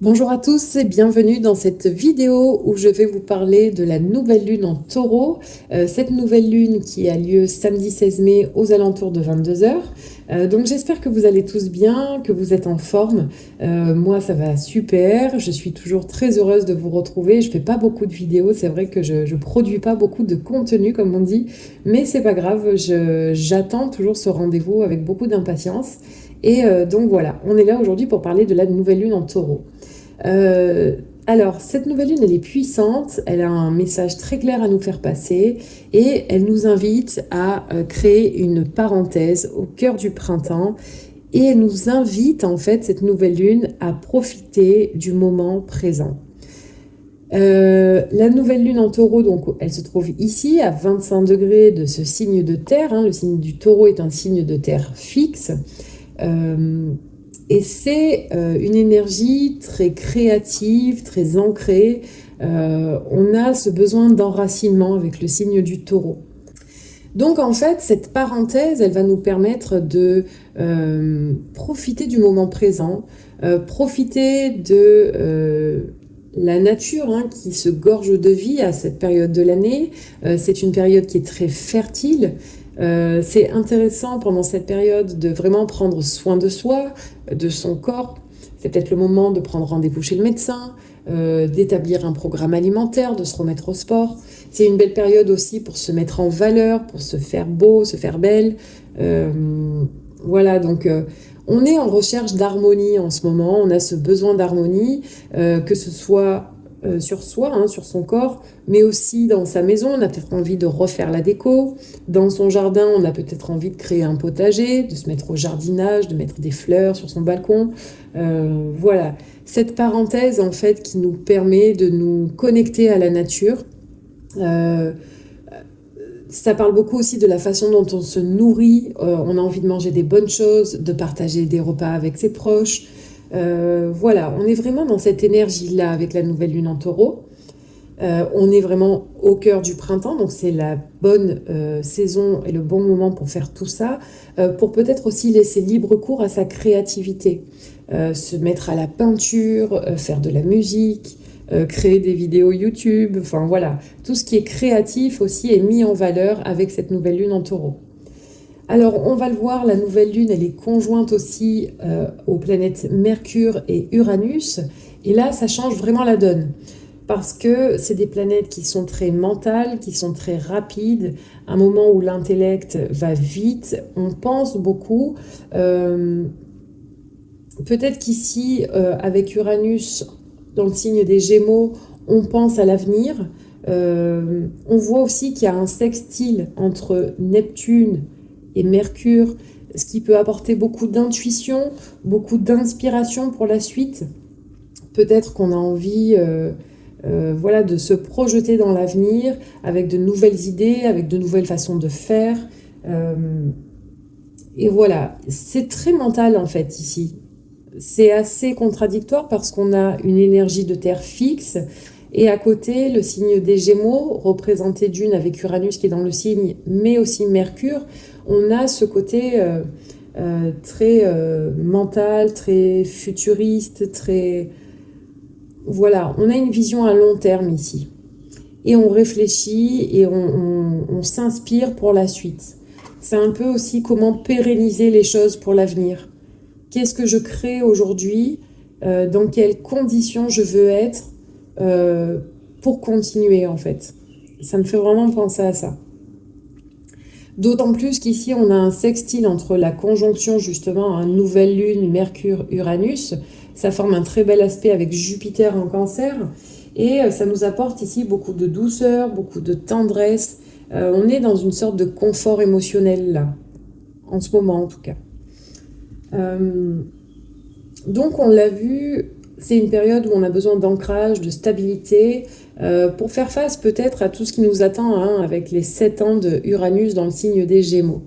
Bonjour à tous et bienvenue dans cette vidéo où je vais vous parler de la nouvelle lune en taureau. Cette nouvelle lune qui a lieu samedi 16 mai aux alentours de 22 heures. Donc j'espère que vous allez tous bien, que vous êtes en forme. Moi ça va super, je suis toujours très heureuse de vous retrouver. Je fais pas beaucoup de vidéos, c'est vrai que je produis pas beaucoup de contenu comme on dit, mais c'est pas grave, j'attends toujours ce rendez-vous avec beaucoup d'impatience. Donc voilà, on est là aujourd'hui pour parler de la nouvelle lune en taureau. Euh, alors, cette nouvelle lune, elle est puissante, elle a un message très clair à nous faire passer et elle nous invite à créer une parenthèse au cœur du printemps et elle nous invite, en fait, cette nouvelle lune, à profiter du moment présent. La nouvelle lune en taureau, donc, elle se trouve ici, à 25 degrés de ce signe de terre, hein. Le signe du taureau est un signe de terre fixe. Euh, et c'est une énergie très créative, très ancrée. On a ce besoin d'enracinement avec le signe du taureau. Donc en fait, cette parenthèse, elle va nous permettre de profiter du moment présent, profiter de la nature, hein, qui se gorge de vie à cette période de l'année. C'est une période qui est très fertile. C'est intéressant pendant cette période de vraiment prendre soin de soi, de son corps. C'est peut-être le moment de prendre rendez-vous chez le médecin, d'établir un programme alimentaire, de se remettre au sport. C'est une belle période aussi pour se mettre en valeur, pour se faire beau, se faire belle. Euh, voilà, donc on est en recherche d'harmonie en ce moment. On a ce besoin d'harmonie, que ce soit sur soi, hein, sur son corps, mais aussi dans sa maison. On a peut-être envie de refaire la déco. Dans son jardin, on a peut-être envie de créer un potager, de se mettre au jardinage, de mettre des fleurs sur son balcon. Voilà, cette parenthèse en fait qui nous permet de nous connecter à la nature. Euh, Ça parle beaucoup aussi de la façon dont on se nourrit. On a envie de manger des bonnes choses, de partager des repas avec ses proches. Voilà, on est vraiment dans cette énergie-là avec la nouvelle lune en taureau. On est vraiment au cœur du printemps, donc c'est la bonne saison et le bon moment pour faire tout ça, pour peut-être aussi laisser libre cours à sa créativité, se mettre à la peinture, faire de la musique, créer des vidéos YouTube, enfin voilà, tout ce qui est créatif aussi est mis en valeur avec cette nouvelle lune en taureau. Alors, on va le voir, la nouvelle lune, elle est conjointe aussi aux planètes Mercure et Uranus. Et là, ça change vraiment la donne. Parce que c'est des planètes qui sont très mentales, qui sont très rapides, un moment où l'intellect va vite, on pense beaucoup. Euh, Peut-être qu'ici, avec Uranus dans le signe des Gémeaux, on pense à l'avenir. On voit aussi qu'il y a un sextile entre Neptune et Mercure, ce qui peut apporter beaucoup d'intuition, beaucoup d'inspiration pour la suite. Peut-être qu'on a envie voilà, de se projeter dans l'avenir avec de nouvelles idées, avec de nouvelles façons de faire. Euh, et voilà, c'est très mental en fait ici. C'est assez contradictoire parce qu'on a une énergie de terre fixe et à côté le signe des Gémeaux, représenté d'une avec Uranus qui est dans le signe, mais aussi Mercure. On a ce côté très mental, très futuriste, très... Voilà, on a une vision à long terme ici. Et on réfléchit et on s'inspire pour la suite. C'est un peu aussi comment pérenniser les choses pour l'avenir. Qu'est-ce que je crée aujourd'hui, dans quelles conditions je veux être euh, pour continuer en fait. Ça me fait vraiment penser à ça. D'autant plus qu'ici on a un sextile entre la conjonction justement à nouvelle lune Mercure-Uranus. Ça forme un très bel aspect avec Jupiter en cancer et ça nous apporte ici beaucoup de douceur, beaucoup de tendresse. On est dans une sorte de confort émotionnel là, en ce moment en tout cas. Euh, Donc on l'a vu, c'est une période où on a besoin d'ancrage, de stabilité, pour faire face peut-être à tout ce qui nous attend, hein, avec les 7 ans de Uranus dans le signe des Gémeaux.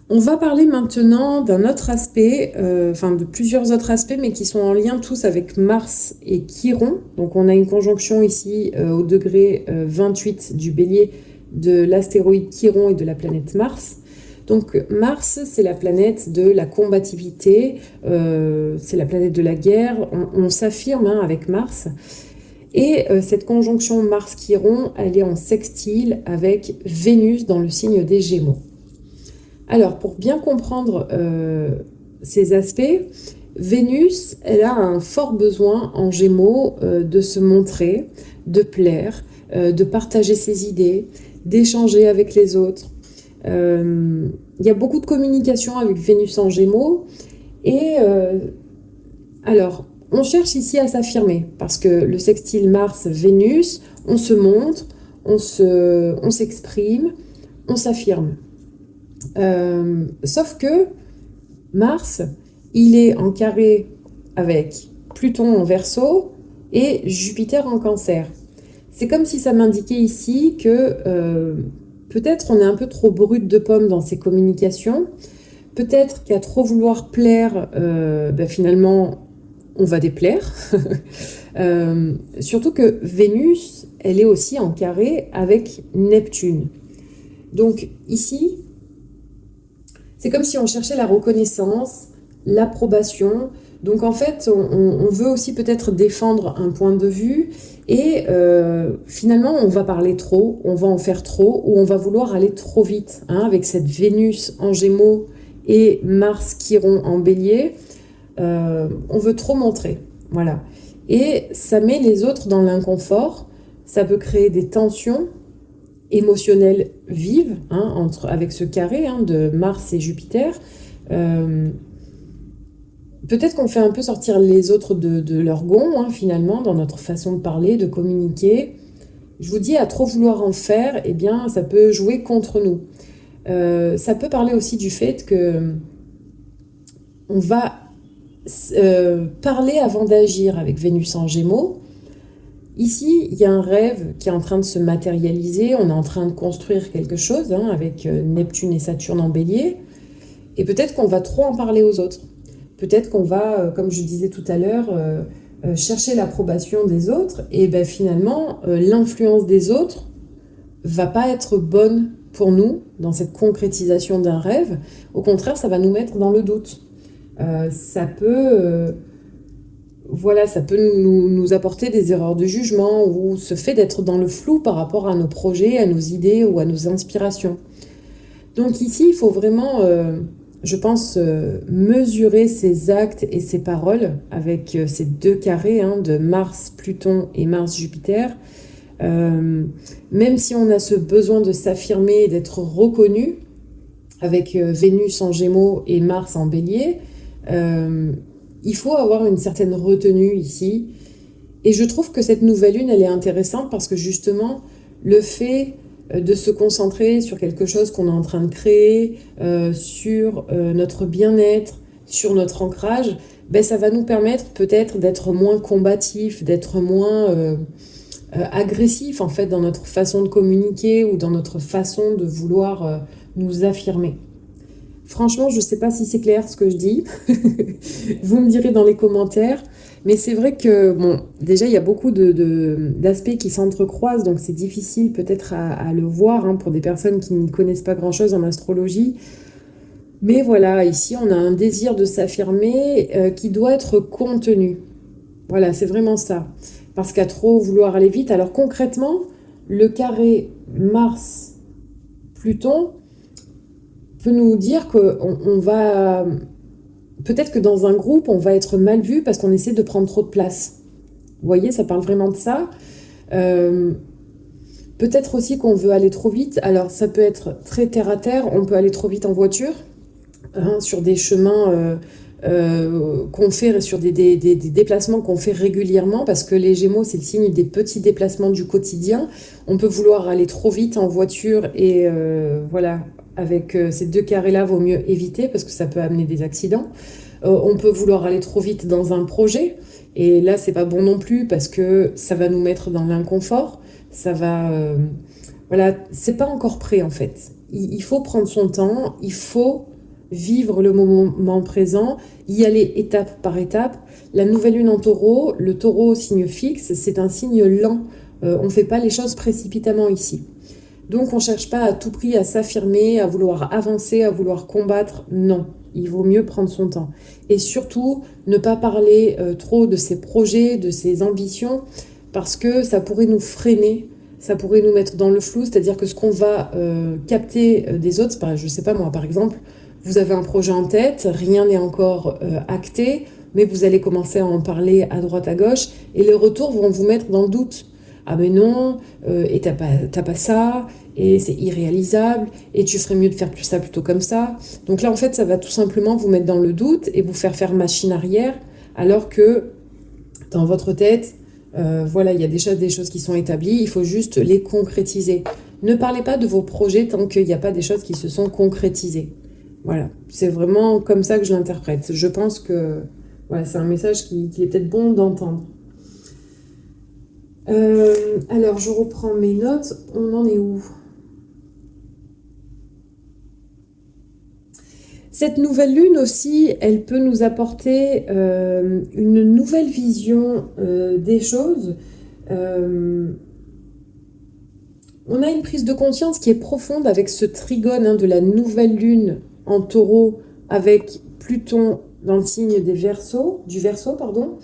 On va parler maintenant d'un autre aspect, enfin de plusieurs autres aspects, mais qui sont en lien tous avec Mars et Chiron. Donc on a une conjonction ici au degré 28 du bélier de l'astéroïde Chiron et de la planète Mars. Donc Mars, c'est la planète de la combativité, c'est la planète de la guerre, on s'affirme avec Mars. Et cette conjonction Mars-Chiron, elle est en sextile avec Vénus dans le signe des Gémeaux. Alors, pour bien comprendre ces aspects, Vénus, elle a un fort besoin en Gémeaux de se montrer, de plaire, de partager ses idées, d'échanger avec les autres. Il y a beaucoup de communication avec Vénus en Gémeaux. Et alors, on cherche ici à s'affirmer, parce que le sextile Mars-Vénus, on se montre, on s'exprime, on s'affirme. Sauf que Mars, il est en carré avec Pluton en Verseau et Jupiter en Cancer. C'est comme si ça m'indiquait ici que peut-être on est un peu trop brut de pomme dans ses communications, peut-être qu'à trop vouloir plaire, finalement, on va déplaire. Surtout que Vénus, elle est aussi en carré avec Neptune. Donc ici, c'est comme si on cherchait la reconnaissance, l'approbation. Donc en fait, on veut aussi peut-être défendre un point de vue et finalement, on va parler trop, on va en faire trop ou on va vouloir aller trop vite. Avec cette Vénus en Gémeaux et Mars Chiron en Bélier, on veut trop montrer. Voilà. Et ça met les autres dans l'inconfort, ça peut créer des tensions émotionnelles vives avec ce carré de Mars et Jupiter. Peut-être qu'on fait un peu sortir les autres de leur gond, finalement, dans notre façon de parler, de communiquer. Je vous dis, à trop vouloir en faire, eh bien, ça peut jouer contre nous. Ça peut parler aussi du fait que on va parler avant d'agir avec Vénus en Gémeaux. Ici, il y a un rêve qui est en train de se matérialiser, on est en train de construire quelque chose avec Neptune et Saturne en Bélier, et peut-être qu'on va trop en parler aux autres. Peut-être qu'on va, comme je disais tout à l'heure, chercher l'approbation des autres, et finalement, l'influence des autres va pas être bonne pour nous dans cette concrétisation d'un rêve. Au contraire, ça va nous mettre dans le doute. Ça peut nous apporter des erreurs de jugement ou ce fait d'être dans le flou par rapport à nos projets, à nos idées ou à nos inspirations. Donc ici, il faut vraiment, je pense, mesurer ses actes et ses paroles avec ces deux carrés de Mars, Pluton et Mars-Jupiter. Même si on a ce besoin de s'affirmer et d'être reconnu avec Vénus en Gémeaux et Mars en Bélier, il faut avoir une certaine retenue ici. Et je trouve que cette nouvelle lune, elle est intéressante parce que justement, le fait de se concentrer sur quelque chose qu'on est en train de créer, sur notre bien-être, sur notre ancrage, ça va nous permettre peut-être d'être moins combatif, d'être moins agressif en fait dans notre façon de communiquer ou dans notre façon de vouloir nous affirmer. Franchement, je ne sais pas si c'est clair ce que je dis. Vous me direz dans les commentaires. Mais c'est vrai que, déjà, il y a beaucoup d'aspects qui s'entrecroisent, donc c'est difficile peut-être à le voir pour des personnes qui ne connaissent pas grand-chose en astrologie. Mais voilà, ici, on a un désir de s'affirmer qui doit être contenu. Voilà, c'est vraiment ça. Parce qu'à trop vouloir aller vite, alors concrètement, le carré Mars-Pluton peut nous dire qu'on va... Peut-être que dans un groupe, on va être mal vu parce qu'on essaie de prendre trop de place. Vous voyez, ça parle vraiment de ça. Peut-être aussi qu'on veut aller trop vite. Alors, ça peut être très terre à terre. On peut aller trop vite en voiture, sur des chemins qu'on fait, sur des déplacements qu'on fait régulièrement, parce que les Gémeaux, c'est le signe des petits déplacements du quotidien. On peut vouloir aller trop vite en voiture et voilà... Avec ces deux carrés-là, vaut mieux éviter parce que ça peut amener des accidents. On peut vouloir aller trop vite dans un projet et là, c'est pas bon non plus parce que ça va nous mettre dans l'inconfort. Ça va... voilà, c'est pas encore prêt en fait. Il faut prendre son temps, il faut vivre le moment présent, y aller étape par étape. La nouvelle lune en taureau, le taureau signe fixe, c'est un signe lent. On ne fait pas les choses précipitamment ici. Donc on ne cherche pas à tout prix à s'affirmer, à vouloir avancer, à vouloir combattre. Non, il vaut mieux prendre son temps. Et surtout, ne pas parler trop de ses projets, de ses ambitions, parce que ça pourrait nous freiner, ça pourrait nous mettre dans le flou, c'est-à-dire que ce qu'on va capter des autres, je ne sais pas moi, par exemple, vous avez un projet en tête, rien n'est encore acté, mais vous allez commencer à en parler à droite, à gauche, et les retours vont vous mettre dans le doute. Ah mais non, et t'as pas ça, et c'est irréalisable, et tu ferais mieux de faire plus ça plutôt comme ça. Donc là, en fait, ça va tout simplement vous mettre dans le doute et vous faire faire machine arrière, alors que dans votre tête, voilà, il y a déjà des choses qui sont établies, il faut juste les concrétiser. Ne parlez pas de vos projets tant qu'il n'y a pas des choses qui se sont concrétisées. Voilà, c'est vraiment comme ça que je l'interprète. Je pense que voilà, c'est un message qui est peut-être bon d'entendre. Alors, je reprends mes notes. On en est où? Cette nouvelle lune aussi, elle peut nous apporter une nouvelle vision des choses. On a une prise de conscience qui est profonde avec ce trigone de la nouvelle lune en taureau avec Pluton dans le signe du Verseau, pardon.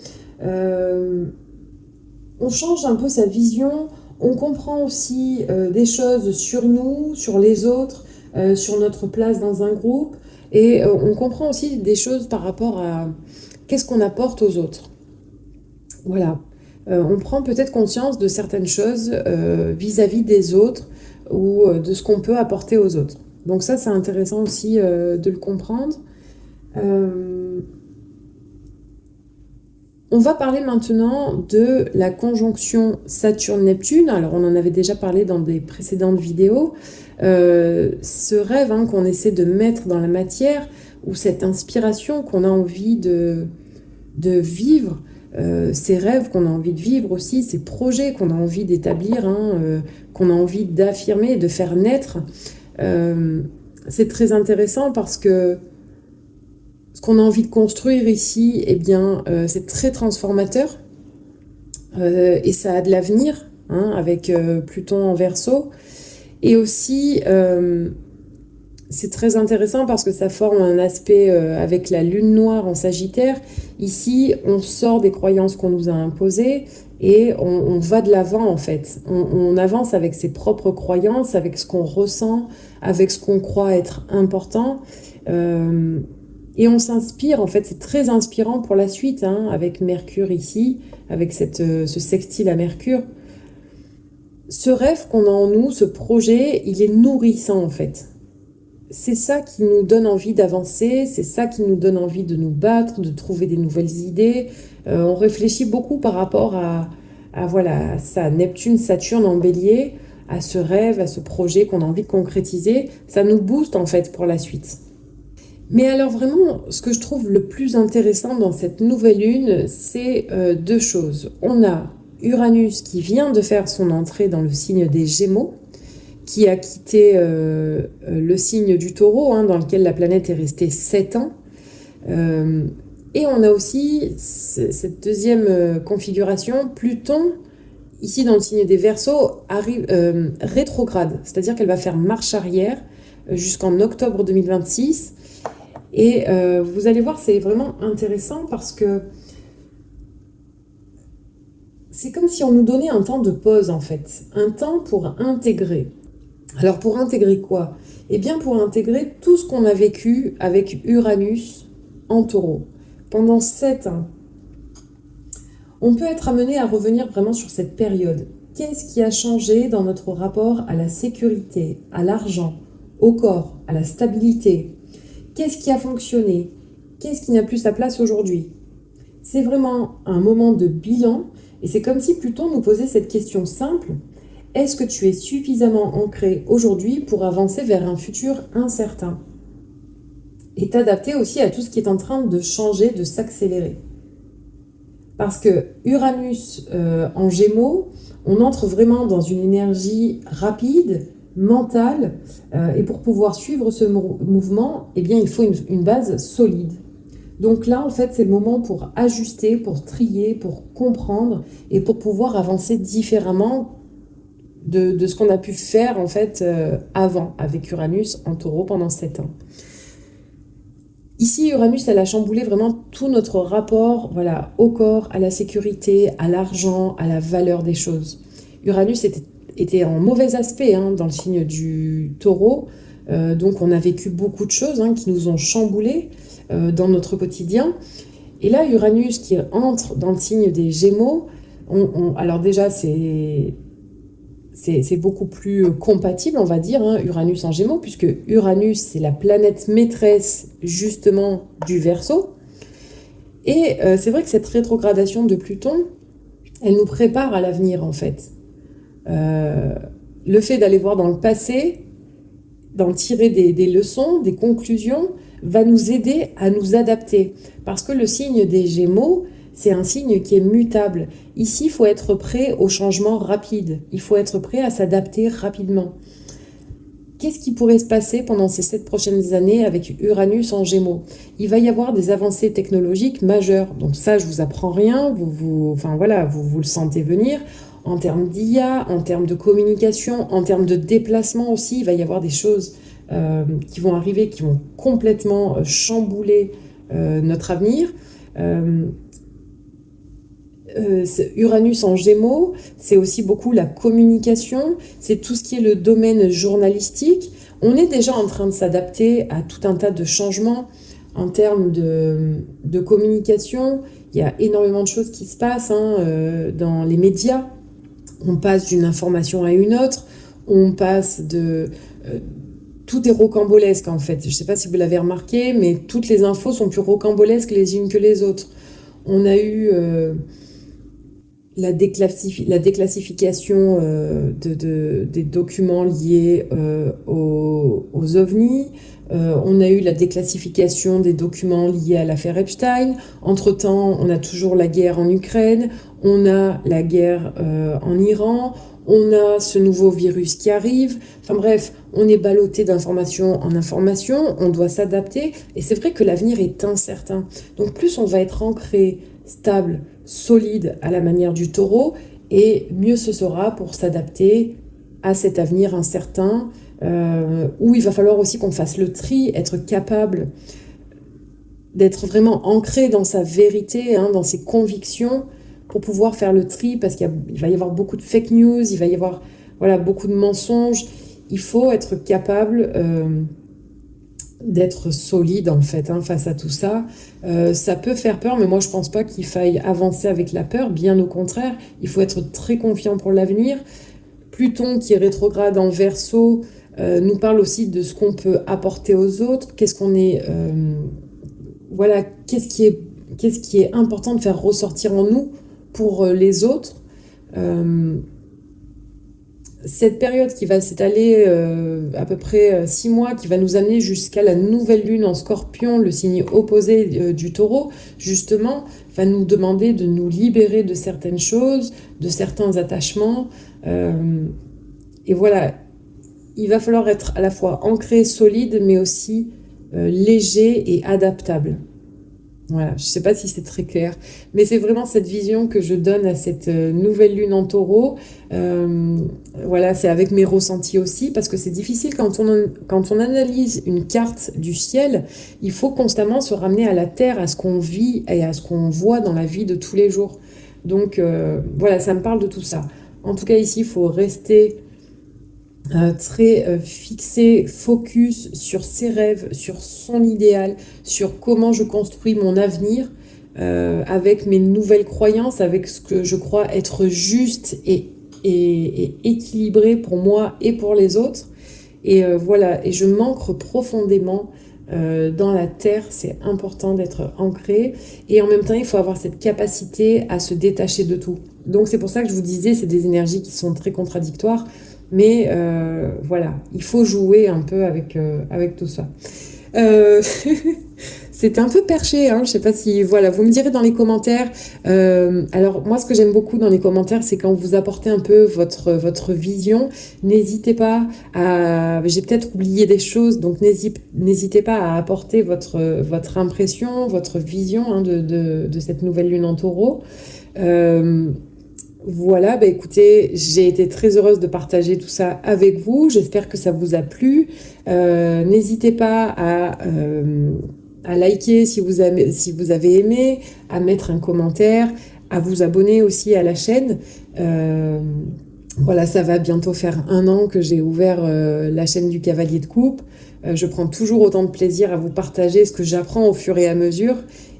On change un peu sa vision, on comprend aussi des choses sur nous, sur les autres, sur notre place dans un groupe, et on comprend aussi des choses par rapport à qu'est-ce qu'on apporte aux autres. Voilà. On prend peut-être conscience de certaines choses vis-à-vis des autres ou de ce qu'on peut apporter aux autres. Donc ça, c'est intéressant aussi de le comprendre. On va parler maintenant de la conjonction Saturne-Neptune. Alors, on en avait déjà parlé dans des précédentes vidéos. Ce rêve qu'on essaie de mettre dans la matière, ou cette inspiration qu'on a envie de vivre, ces rêves qu'on a envie de vivre aussi, ces projets qu'on a envie d'établir, qu'on a envie d'affirmer, de faire naître, c'est très intéressant parce que ce qu'on a envie de construire ici, eh bien, c'est très transformateur et ça a de l'avenir avec Pluton en Verseau. Et aussi, c'est très intéressant parce que ça forme un aspect avec la lune noire en Sagittaire. Ici, on sort des croyances qu'on nous a imposées et on va de l'avant en fait. On avance avec ses propres croyances, avec ce qu'on ressent, avec ce qu'on croit être important. Et on s'inspire, en fait, c'est très inspirant pour la suite, avec Mercure ici, avec ce sextile à Mercure. Ce rêve qu'on a en nous, ce projet, il est nourrissant en fait. C'est ça qui nous donne envie d'avancer, c'est ça qui nous donne envie de nous battre, de trouver des nouvelles idées. On réfléchit beaucoup par rapport à ça, Neptune, Saturne en Bélier, à ce rêve, à ce projet qu'on a envie de concrétiser. Ça nous booste en fait pour la suite. Mais alors vraiment, ce que je trouve le plus intéressant dans cette nouvelle lune, c'est deux choses. On a Uranus qui vient de faire son entrée dans le signe des Gémeaux, qui a quitté le signe du Taureau, dans lequel la planète est restée 7 ans. Et on a aussi cette deuxième configuration, Pluton, ici dans le signe des Verseaux, arrive rétrograde, c'est-à-dire qu'elle va faire marche arrière jusqu'en octobre 2026. Et vous allez voir, c'est vraiment intéressant parce que c'est comme si on nous donnait un temps de pause en fait, un temps pour intégrer. Alors pour intégrer quoi? Eh bien pour intégrer tout ce qu'on a vécu avec Uranus en Taureau pendant 7 ans. On peut être amené à revenir vraiment sur cette période. Qu'est-ce qui a changé dans notre rapport à la sécurité, à l'argent, au corps, à la stabilité? Qu'est-ce qui a fonctionné? Qu'est-ce qui n'a plus sa place aujourd'hui? C'est vraiment un moment de bilan et c'est comme si Pluton nous posait cette question simple. Est-ce que tu es suffisamment ancré aujourd'hui pour avancer vers un futur incertain? Et t'adapter aussi à tout ce qui est en train de changer, de s'accélérer. Parce que Uranus en Gémeaux, on entre vraiment dans une énergie rapide, mentale, et pour pouvoir suivre ce mouvement, eh bien, il faut une base solide. Donc là, en fait, c'est le moment pour ajuster, pour trier, pour comprendre et pour pouvoir avancer différemment de ce qu'on a pu faire en fait avant avec Uranus en taureau pendant 7 ans. Ici, Uranus, elle a chamboulé vraiment tout notre rapport, voilà, au corps, à la sécurité, à l'argent, à la valeur des choses. Uranus était en mauvais aspect hein, dans le signe du taureau, donc on a vécu beaucoup de choses hein, qui nous ont chamboulés dans notre quotidien. Et là, Uranus qui entre dans le signe des Gémeaux, alors déjà, c'est beaucoup plus compatible, on va dire, hein, Uranus en Gémeaux, puisque Uranus, c'est la planète maîtresse, justement, du Verseau. Et c'est vrai que cette rétrogradation de Pluton, elle nous prépare à l'avenir, en fait. Euh, le fait d'aller voir dans le passé, d'en tirer des leçons, des conclusions, va nous aider à nous adapter. Parce que le signe des Gémeaux, c'est un signe qui est mutable. Ici, il faut être prêt au changement rapide. Il faut être prêt à s'adapter rapidement. Qu'est-ce qui pourrait se passer pendant ces 7 prochaines années avec Uranus en Gémeaux? Il va y avoir des avancées technologiques majeures. Donc ça, je vous apprends rien. Enfin voilà, vous le sentez venir. En termes d'IA, en termes de communication, en termes de déplacement aussi, il va y avoir des choses qui vont arriver, qui vont complètement chambouler notre avenir. Uranus en Gémeaux, c'est aussi beaucoup la communication, c'est tout ce qui est le domaine journalistique. On est déjà en train de s'adapter à tout un tas de changements en termes de communication. Il y a énormément de choses qui se passent hein, dans les médias. On passe d'une information à une autre, on passe tout est rocambolesque en fait. Je ne sais pas si vous l'avez remarqué, mais toutes les infos sont plus rocambolesques les unes que les autres. On a eu la déclassification des documents liés aux ovnis. On a eu la déclassification des documents liés à l'affaire Epstein. Entre-temps, on a toujours la guerre en Ukraine, on a la guerre en Iran, on a ce nouveau virus qui arrive. Enfin bref, on est ballotté d'information en information, on doit s'adapter. Et c'est vrai que l'avenir est incertain. Donc plus on va être ancré, stable, solide à la manière du taureau, et mieux ce sera pour s'adapter à cet avenir incertain, où il va falloir aussi qu'on fasse le tri, être capable d'être vraiment ancré dans sa vérité, hein, dans ses convictions, pour pouvoir faire le tri, parce qu'il va y avoir beaucoup de fake news, il va y avoir voilà, beaucoup de mensonges. Il faut être capable d'être solide en fait hein, face à tout ça. Ça peut faire peur, mais moi je pense pas qu'il faille avancer avec la peur, bien au contraire, il faut être très confiant pour l'avenir. Pluton qui est rétrograde en Verseau nous parle aussi de ce qu'on peut apporter aux autres, qu'est-ce qu'on est voilà, qu'est-ce qui est important de faire ressortir en nous pour les autres. Cette période qui va s'étaler à peu près 6 mois, qui va nous amener jusqu'à la nouvelle lune en Scorpion, le signe opposé du Taureau, justement, va nous demander de nous libérer de certaines choses, de certains attachements. Et voilà, il va falloir être à la fois ancré, solide, mais aussi léger et adaptable. Voilà, je ne sais pas si c'est très clair, mais c'est vraiment cette vision que je donne à cette nouvelle lune en taureau. Voilà, c'est avec mes ressentis aussi, parce que c'est difficile quand on analyse une carte du ciel, il faut constamment se ramener à la terre, à ce qu'on vit et à ce qu'on voit dans la vie de tous les jours. Donc voilà, ça me parle de tout ça. En tout cas, ici, il faut rester très fixé, focus sur ses rêves, sur son idéal, sur comment je construis mon avenir avec mes nouvelles croyances, avec ce que je crois être juste et équilibré pour moi et pour les autres. Et voilà, et je m'ancre profondément dans la terre, c'est important d'être ancré. Et en même temps, il faut avoir cette capacité à se détacher de tout. Donc c'est pour ça que je vous disais, c'est des énergies qui sont très contradictoires. Mais voilà, il faut jouer un peu avec tout ça. C'est un peu perché, hein, je sais pas si... Voilà, vous me direz dans les commentaires. Alors, moi, ce que j'aime beaucoup dans les commentaires, c'est quand vous apportez un peu votre vision. N'hésitez pas à... J'ai peut-être oublié des choses, donc n'hésitez pas à apporter votre impression, votre vision hein, de cette nouvelle lune en taureau. Voilà, bah écoutez, j'ai été très heureuse de partager tout ça avec vous. J'espère que ça vous a plu. N'hésitez pas à liker si vous avez aimé, à mettre un commentaire, à vous abonner aussi à la chaîne. Euh, voilà, ça va bientôt faire 1 an que j'ai ouvert la chaîne du Cavalier de Coupe. Je prends toujours autant de plaisir à vous partager ce que j'apprends au fur et à mesure.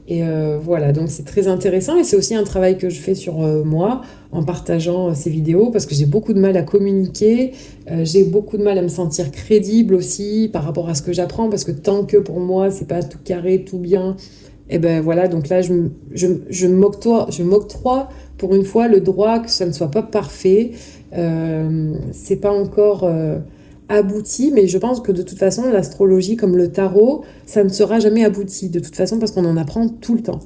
Et voilà, donc c'est très intéressant et c'est aussi un travail que je fais sur moi en partageant ces vidéos parce que j'ai beaucoup de mal à communiquer, j'ai beaucoup de mal à me sentir crédible aussi par rapport à ce que j'apprends parce que tant que pour moi c'est pas tout carré, tout bien, et ben voilà, donc là je m'octroie pour une fois le droit que ça ne soit pas parfait, c'est pas encore abouti, mais je pense que de toute façon l'astrologie comme le tarot, ça ne sera jamais abouti de toute façon parce qu'on en apprend tout le temps.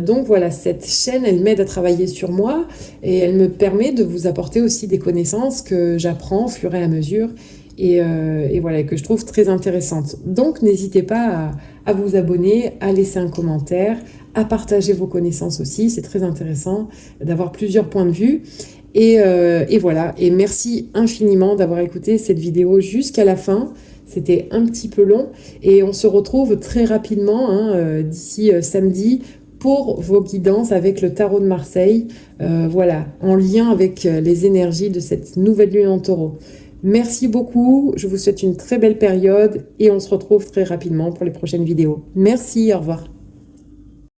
Donc voilà, cette chaîne, elle m'aide à travailler sur moi et elle me permet de vous apporter aussi des connaissances que j'apprends au fur et à mesure et voilà, que je trouve très intéressantes. Donc n'hésitez pas à vous abonner, à laisser un commentaire, à partager vos connaissances aussi, c'est très intéressant d'avoir plusieurs points de vue. Et voilà, et merci infiniment d'avoir écouté cette vidéo jusqu'à la fin. C'était un petit peu long et on se retrouve très rapidement hein, d'ici samedi pour vos guidances avec le tarot de Marseille, voilà, en lien avec les énergies de cette nouvelle lune en taureau. Merci beaucoup, je vous souhaite une très belle période et on se retrouve très rapidement pour les prochaines vidéos. Merci, au revoir.